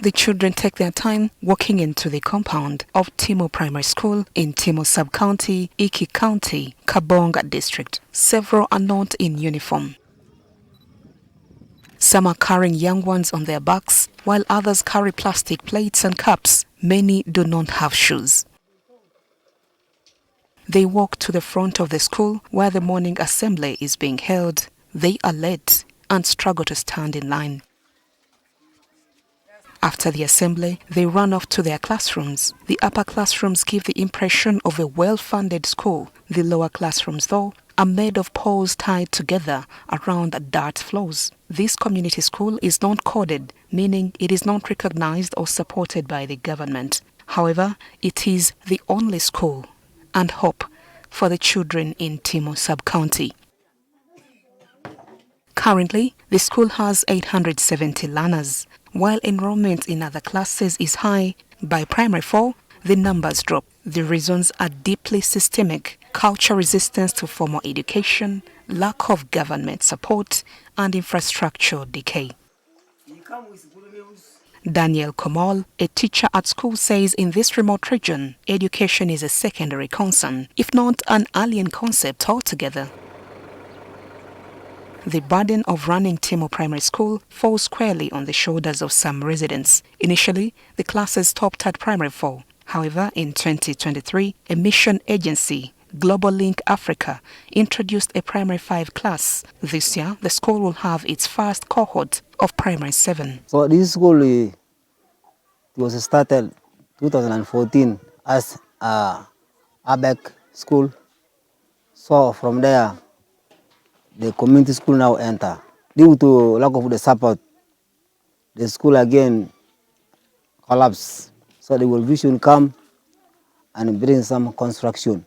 The children take their time walking into the compound of Timo Primary School in Timo Sub-County, Iki County, Kaabong District. Several are not in uniform. Some are carrying young ones on their backs, while others carry plastic plates and cups. Many do not have shoes. They walk to the front of the school where the morning assembly is being held. They are late and struggle to stand in line. After the assembly, they run off to their classrooms. The upper classrooms give the impression of a well-funded school. The lower classrooms, though, are made of poles tied together around dirt floors. This community school is not coded, meaning it is not recognized or supported by the government. However, it is the only school and hope for the children in Timo Sub-County. Currently, the school has 870 learners. While enrollment in other classes is high, by primary 4, the numbers drop. The reasons are deeply systemic: cultural resistance to formal education, lack of government support, and infrastructure decay. Daniel Komol, a teacher at school, says in this remote region, education is a secondary concern, if not an alien concept altogether. The burden of running Timo Primary School falls squarely on the shoulders of some residents. Initially, the classes stopped at primary 4. However, in 2023, a mission agency, Global Link Africa, introduced a primary 5 class. This year, the school will have its first cohort of primary 7. So this school was started 2014 as a ABEC school. So from there, the community school now enter. Due to lack of the support, the school again collapsed. So the World Vision come and bring some construction.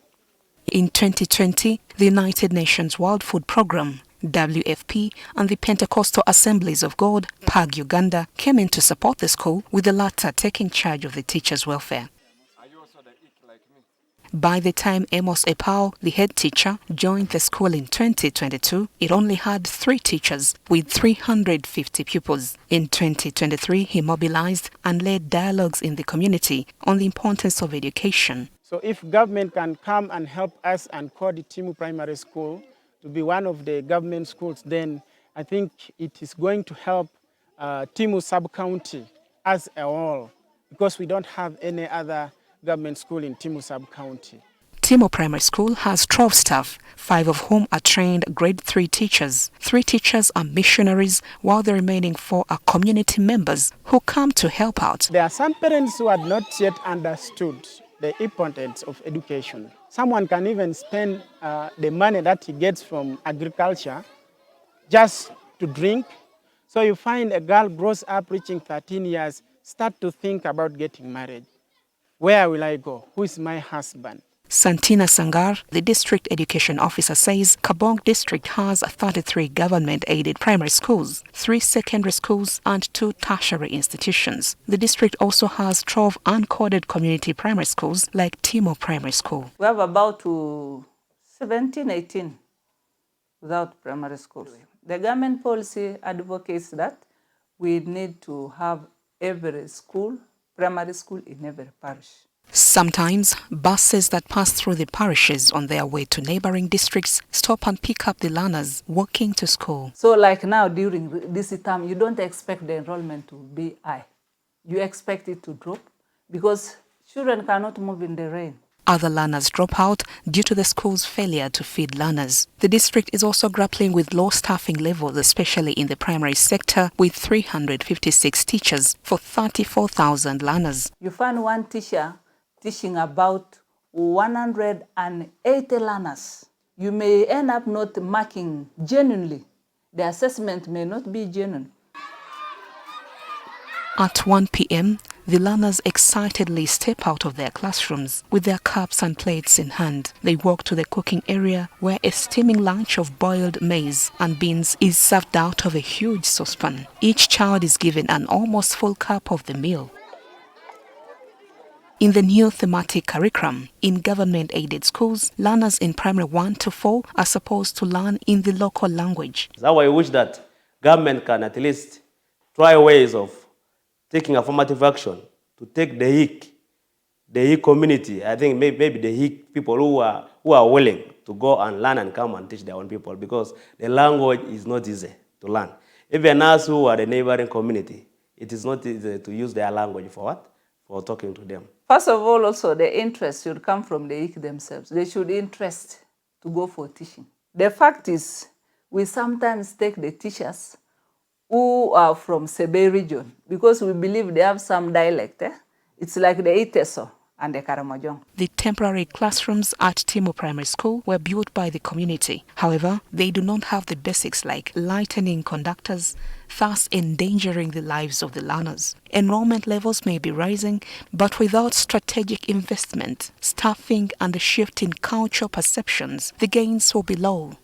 In 2020, the United Nations World Food Programme, WFP, and the Pentecostal Assemblies of God, PAG Uganda, came in to support the school, with the latter taking charge of the teachers' welfare. By the time Amos Epao, the head teacher, joined the school in 2022, it only had 3 teachers with 350 pupils. In 2023, he mobilized and led dialogues in the community on the importance of education. So if government can come and help us and call the Timo Primary School to be one of the government schools, then I think it is going to help Timo Sub-County as a whole, because we don't have any other government school in Timo Sub-County. Timo Primary School has 12 staff, 5 of whom are trained grade 3 teachers. 3 teachers are missionaries, while the remaining 4 are community members who come to help out. There are some parents who had not yet understood the importance of education. Someone can even spend the money that he gets from agriculture just to drink. So you find a girl grows up reaching 13 years, start to think about getting married. Where will I go? Who is my husband? Santina Sangar, the district education officer, says Kaabong district has 33 government-aided primary schools, 3 secondary schools and 2 tertiary institutions. The district also has 12 uncoded community primary schools like Timo Primary School. We have about 17, 18 without primary schools. The government policy advocates that we need to have every school, primary school in every parish. Sometimes, buses that pass through the parishes on their way to neighboring districts stop and pick up the learners walking to school. So like now during this term, you don't expect the enrollment to be high. You expect it to drop because children cannot move in the rain. Other learners drop out due to the school's failure to feed learners. The district is also grappling with low staffing levels, especially in the primary sector, with 356 teachers for 34,000 learners. You find one teacher teaching about 180 learners. You may end up not marking genuinely. The assessment may not be genuine. At 1 p.m., the learners excitedly step out of their classrooms with their cups and plates in hand. They walk to the cooking area where a steaming lunch of boiled maize and beans is served out of a huge saucepan. Each child is given an almost full cup of the meal. In the new thematic curriculum, in government-aided schools, learners in primary 1 to 4 are supposed to learn in the local language. That's why I wish that government can at least try ways of taking affirmative action to take the community. I think maybe the people who are willing to go and learn and come and teach their own people, because the language is not easy to learn. Even us who are the neighboring community, it is not easy to use their language for what? For talking to them. First of all, also, the interest should come from the IC themselves. They should interest to go for teaching. The fact is, we sometimes take the teachers who are from Sebe region because we believe they have some dialect. It's like the Iteso and the Karamojong. The temporary classrooms at Timo Primary School were built by the community. However, they do not have the basics like lightning conductors, thus endangering the lives of the learners. Enrollment levels may be rising, but without strategic investment, staffing and a shift in cultural perceptions, the gains will be low.